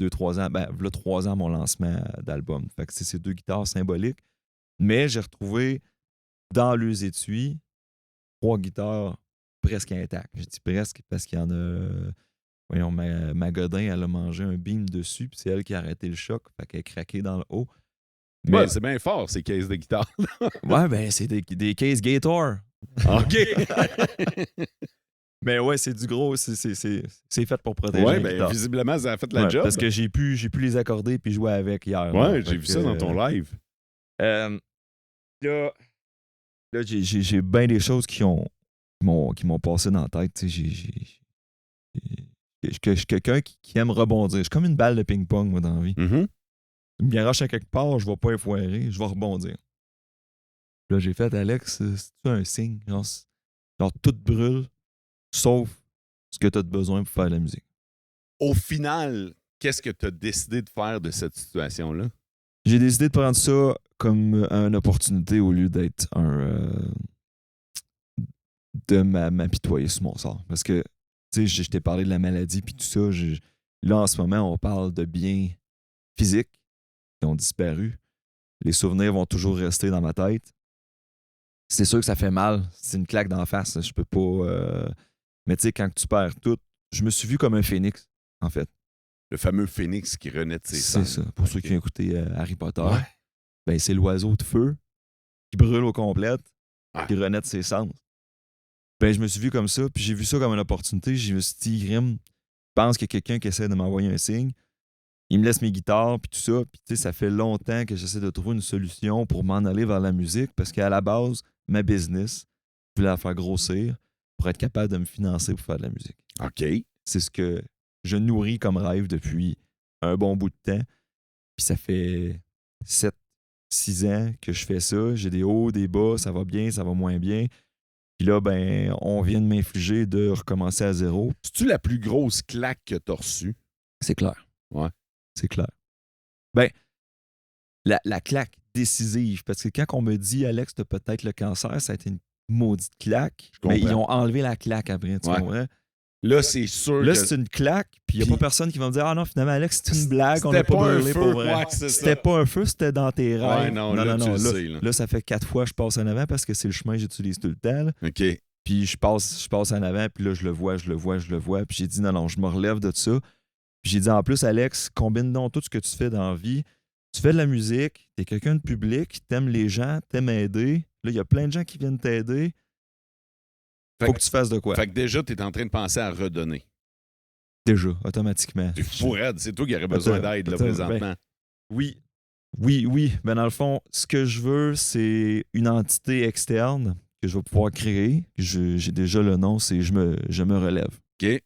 2-3 ans. V'là 3 ans, mon lancement d'album. Fait que c'est ces 2 guitares symboliques. Mais j'ai retrouvé dans les étuis 3 guitares presque intactes. Je dis presque parce qu'il y en a. Voyons, ma godin, elle a mangé un beam dessus, puis c'est elle qui a arrêté le choc, fait qu'elle est craquée dans le haut. Mais Ouais, c'est bien fort, ces caisses de guitare. ouais, c'est des cases Gator. OK. Mais ouais, c'est du gros, c'est fait pour protéger Ouais, les ben guitares. visiblement, ça a fait la Ouais, job. parce que j'ai pu les accorder puis jouer avec hier. Ouais, là. j'ai Fait vu que, ça dans ton live. Là, j'ai bien des choses qui m'ont passé dans la tête. Tu sais, je suis quelqu'un qui aime rebondir. Je suis comme une balle de ping-pong, moi, dans la vie. Mhm. Il me garoche à quelque part, je vais pas effoirer, je vais rebondir. Là, j'ai fait, Alex, c'est-tu un signe? Genre, tout brûle, sauf ce que tu as besoin pour faire de la musique. Au final, qu'est-ce que tu as décidé de faire de cette situation-là? J'ai décidé de prendre ça comme une opportunité au lieu d'être de m'apitoyer sur mon sort. Parce que, tu sais, je t'ai parlé de la maladie puis tout ça. Là, en ce moment, on parle de biens physiques qui ont disparu. Les souvenirs vont toujours rester dans ma tête. C'est sûr que ça fait mal. C'est une claque d'en face. Je peux pas... Mais tu sais, quand tu perds tout, je me suis vu comme un phénix, en fait. Le fameux phénix qui renaît de ses C'est cendres. ça. Pour Ok. ceux qui ont écouté Harry Potter, Ouais. ben, c'est l'oiseau de feu qui brûle au complète, Ouais. qui renaît de ses cendres. Ben, je me suis vu comme ça, puis j'ai vu ça comme une opportunité. Je me suis dit, Grim, je pense qu'il y a quelqu'un qui essaie de m'envoyer un signe. Il me laisse mes guitares, puis tout ça. Puis, tu sais, ça fait longtemps que j'essaie de trouver une solution pour m'en aller vers la musique, parce qu'à la base, ma business, je voulais la faire grossir pour être capable de me financer pour faire de la musique. OK. C'est ce que je nourris comme rêve depuis un bon bout de temps. Puis ça fait 7-6 ans que je fais ça. J'ai des hauts, des bas, ça va bien, ça va moins bien. Puis là, ben, on vient de m'infliger de recommencer à zéro. C'est-tu la plus grosse claque que tu as reçue? C'est clair. Ouais. C'est clair. Ben, la claque décisive, parce que quand on me dit, Alex, t'as peut-être le cancer, ça a été une maudite claque. Je Mais comprends. ils ont enlevé la claque après, tu Ouais. comprends? Là, c'est sûr Là, que... c'est une claque, puis il n'y a Puis- pas personne qui va me dire, ah non, finalement, Alex, c'est une blague, on C'était n'a pas pas un brûlé feu, pour vrai. ouais, c'est ça. C'était pas un feu, c'était dans tes rêves. Ouais, non, là, tu le là, sais, là. là, ça fait 4 fois que je passe en avant parce que c'est le chemin que j'utilise tout le temps. Là. OK. Puis je passe en avant, puis là, je le vois. Puis j'ai dit, non, je me relève de ça. Puis j'ai dit en plus, Alex, combine donc tout ce que tu fais dans la vie. Tu fais de la musique, tu es quelqu'un de public, t'aimes les gens, t'aimes aider. Là, il y a plein de gens qui viennent t'aider. Faut que tu fasses de quoi. Fait que déjà, tu es en train de penser à redonner. Déjà, automatiquement. C'est fou, raide. C'est toi qui aurais besoin d'aide là, présentement. Oui. Ben, dans le fond, ce que je veux, c'est une entité externe que je vais pouvoir créer. J'ai déjà le nom, c'est Je me relève. OK.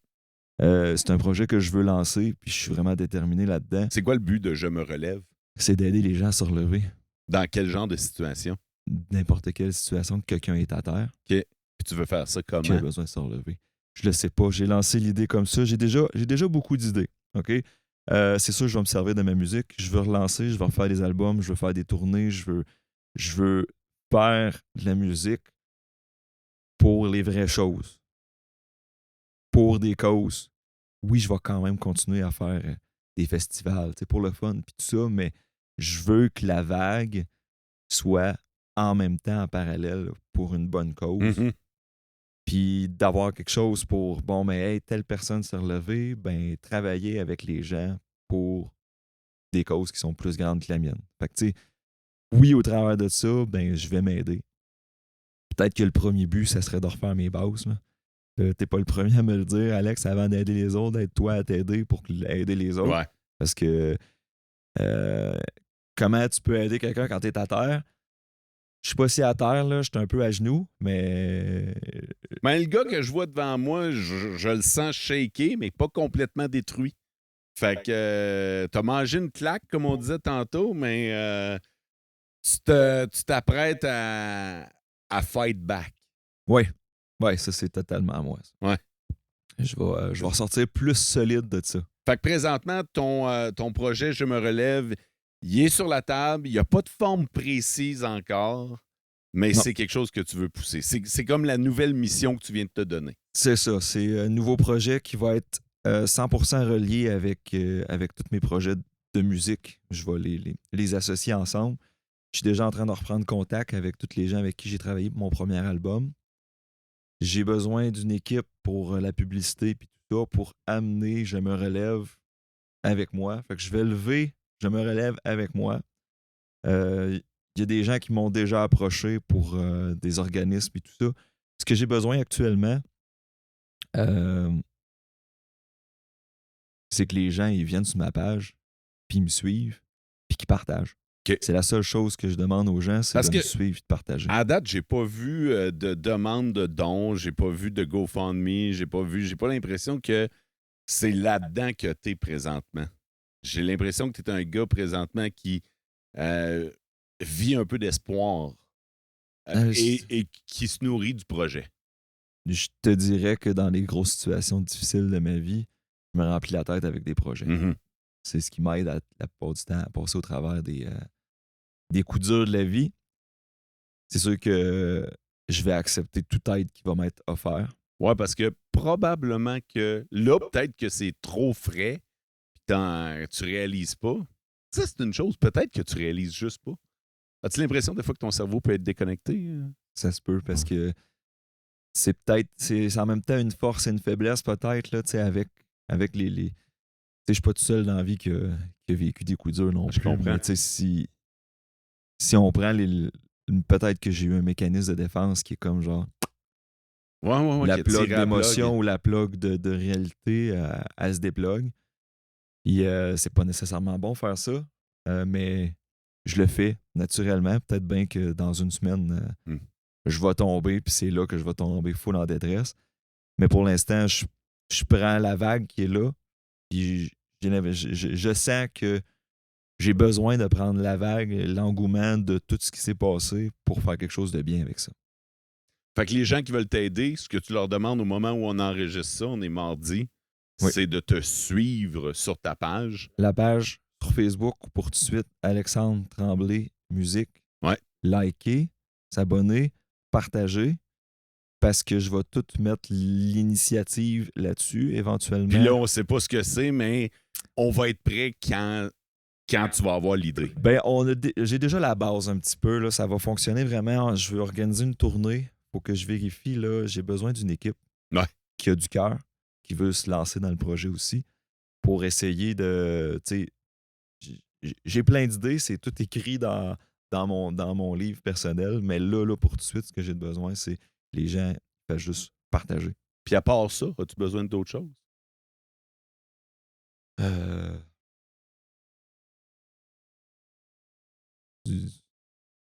C'est un projet que je veux lancer, puis je suis vraiment déterminé là-dedans. C'est quoi le but de Je me relève? C'est d'aider les gens à se relever. Dans quel genre de situation? N'importe quelle situation que quelqu'un est à terre. OK. Puis tu veux faire ça comment? Qui a besoin de se relever. Je le sais pas. J'ai lancé l'idée comme ça. J'ai déjà beaucoup d'idées. OK? C'est sûr, je vais me servir de ma musique. Je veux relancer, je veux refaire des albums, je veux faire des tournées, je veux faire de la musique pour les vraies choses. Pour des causes. Oui, je vais quand même continuer à faire des festivals, pour le fun, puis tout ça, mais je veux que la vague soit en même temps, en parallèle, pour une bonne cause. Mm-hmm. Puis d'avoir quelque chose pour, bon, mais hey, telle personne s'est relevée, ben, travailler avec les gens pour des causes qui sont plus grandes que la mienne. Fait que, tu sais, oui, au travers de ça, ben, je vais m'aider. Peut-être que le premier but, ça serait de refaire mes bases. T'es pas le premier à me le dire, Alex, avant d'aider les autres, d'être toi à t'aider pour aider les autres. Ouais. Parce que comment tu peux aider quelqu'un quand t'es à terre? Je suis pas si à terre, là, je suis un peu à genoux, mais. Mais le gars que je vois devant moi, je le sens shaké, mais pas complètement détruit. Fait que t'as mangé une claque, comme on disait tantôt, mais tu t'apprêtes à fight back. Oui. Ouais, ça, c'est totalement moi. Ça. Ouais. Je vais ressortir plus solide de ça. Fait que présentement, ton projet Je me relève, il est sur la table. Il n'y a pas de forme précise encore, mais c'est quelque chose que tu veux pousser. C'est comme la nouvelle mission que tu viens de te donner. C'est ça. C'est un nouveau projet qui va être 100% relié avec tous mes projets de musique. Je vais les associer ensemble. Je suis déjà en train de reprendre contact avec tous les gens avec qui j'ai travaillé pour mon premier album. J'ai besoin d'une équipe pour la publicité et tout ça pour amener Je me relève avec moi. Fait que je vais lever Je me relève avec moi. Il y a des gens qui m'ont déjà approché pour des organismes et tout ça. Ce que j'ai besoin actuellement, c'est que les gens ils viennent sur ma page, puis ils me suivent, puis qu'ils partagent. Okay. C'est la seule chose que je demande aux gens, c'est de me suivre et de partager. À date, j'ai pas vu de demande de dons, j'ai pas vu de GoFundMe, j'ai pas l'impression que c'est là-dedans que tu es présentement. J'ai l'impression que tu es un gars présentement qui vit un peu d'espoir et qui se nourrit du projet. Je te dirais que dans les grosses situations difficiles de ma vie, je me remplis la tête avec des projets. Mm-hmm. C'est ce qui m'aide la plupart du temps à passer au travers des coups durs de la vie. C'est sûr que je vais accepter toute aide qui va m'être offerte. Ouais, parce que probablement que là, peut-être que c'est trop frais, puis tu réalises pas. Ça, c'est une chose. Peut-être que tu réalises juste pas. As-tu l'impression des fois que ton cerveau peut être déconnecté? Ça se peut parce que c'est en même temps une force et une faiblesse peut-être là, avec les tu sais, je suis pas tout seul dans la vie qui a vécu des coups durs non plus. Je comprends. Mais si on prend peut-être que j'ai eu un mécanisme de défense qui est comme genre la plug d'émotion ou la plug de réalité, elle se déplogue. Et c'est pas nécessairement bon faire ça, mais je le fais naturellement. Peut-être bien que dans une semaine, je vais tomber, puis c'est là que je vais tomber full en détresse. Mais pour l'instant, je prends la vague qui est là, puis je sens que j'ai besoin de prendre la vague, l'engouement de tout ce qui s'est passé pour faire quelque chose de bien avec ça. Fait que les gens qui veulent t'aider, ce que tu leur demandes au moment où on enregistre ça, on est mardi, c'est de te suivre sur ta page. La page sur Facebook pour tout de suite, Alexandre Tremblay Musique. Ouais. Liker, s'abonner, partager, parce que je vais tout mettre l'initiative là-dessus, éventuellement. Puis là, on sait pas ce que c'est, mais on va être prêt quand tu vas avoir l'idée. Ben, j'ai déjà la base un petit peu. Là, ça va fonctionner vraiment. Je veux organiser une tournée. Faut que je vérifie. Là, j'ai besoin d'une équipe qui a du cœur, qui veut se lancer dans le projet aussi. pour essayer de... Tu sais, j'ai plein d'idées, c'est tout écrit dans mon livre personnel, mais là, pour tout de suite, ce que j'ai besoin, c'est les gens qui fassent juste partager. Puis à part ça, as-tu besoin d'autres choses?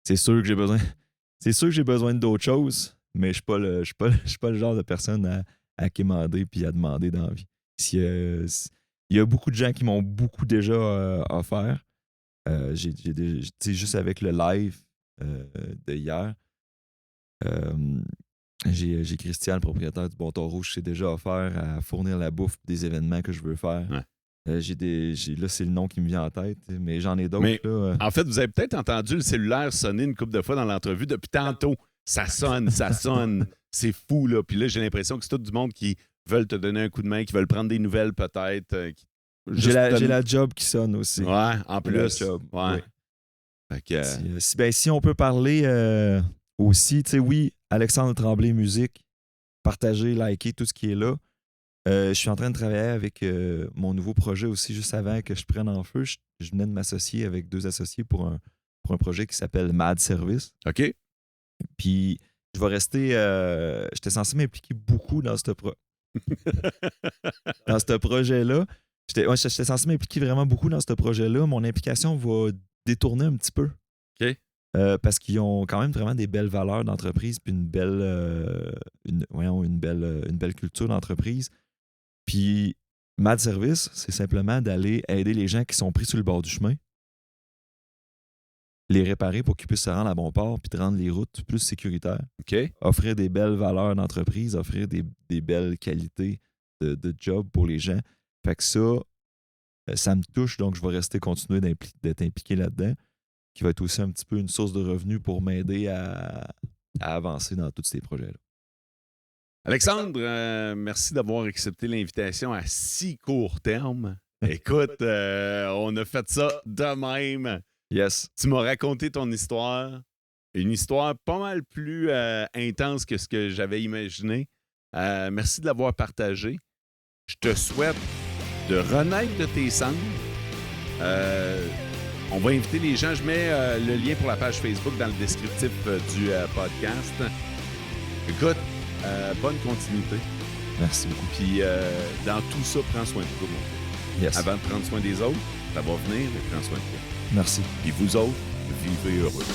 C'est sûr que j'ai besoin. C'est sûr que j'ai besoin d'autres choses, mais je suis pas le genre de personne à quémander puis à demander dans la vie. Il y a beaucoup de gens qui m'ont beaucoup déjà offert. Tu sais, juste avec le live de hier, j'ai Christian, le propriétaire du Bon Ton Rouge, qui s'est déjà offert à fournir la bouffe des événements que je veux faire. Ouais. Là, c'est le nom qui me vient en tête, mais j'en ai d'autres. Mais, là. En fait, vous avez peut-être entendu le cellulaire sonner une couple de fois dans l'entrevue depuis tantôt. Ça sonne. C'est fou, là. Puis là, j'ai l'impression que c'est tout du monde qui veulent te donner un coup de main, qui veulent prendre des nouvelles peut-être. J'ai la job qui sonne aussi. Ouais, en plus. La job, Ouais. oui. Fait que, Si on peut parler aussi, tu sais, oui, Alexandre Tremblay Musique, partager, liker, tout ce qui est là. Je suis en train de travailler avec mon nouveau projet aussi, juste avant que je prenne en feu. Je venais de m'associer avec 2 associés pour un projet qui s'appelle Mad Service. OK. Puis, je vais rester... J'étais censé m'impliquer beaucoup dans ce projet-là. J'étais censé m'impliquer vraiment beaucoup dans ce projet-là. Mon implication va détourner un petit peu. OK. Parce qu'ils ont quand même vraiment des belles valeurs d'entreprise puis une belle culture d'entreprise. Puis Mad Service, c'est simplement d'aller aider les gens qui sont pris sur le bord du chemin, les réparer pour qu'ils puissent se rendre à bon port puis de rendre les routes plus sécuritaires. OK. Offrir des belles valeurs d'entreprise, offrir des belles qualités de job pour les gens. Fait que ça me touche, donc je vais continuer d'être impliqué là-dedans, qui va être aussi un petit peu une source de revenus pour m'aider à avancer dans tous ces projets-là. Alexandre, merci d'avoir accepté l'invitation à si court terme. Écoute, on a fait ça de même. Yes. Tu m'as raconté ton histoire. Une histoire pas mal plus intense que ce que j'avais imaginé. Merci de l'avoir partagé. Je te souhaite de renaître de tes cendres. On va inviter les gens. Je mets le lien pour la page Facebook dans le descriptif du podcast. Écoute, bonne continuité. Merci beaucoup. Puis dans tout ça, prends soin de toi, mon frère. Yes. Avant de prendre soin des autres, ça va venir, mais prends soin de toi. Merci. Puis vous autres, vivez heureux.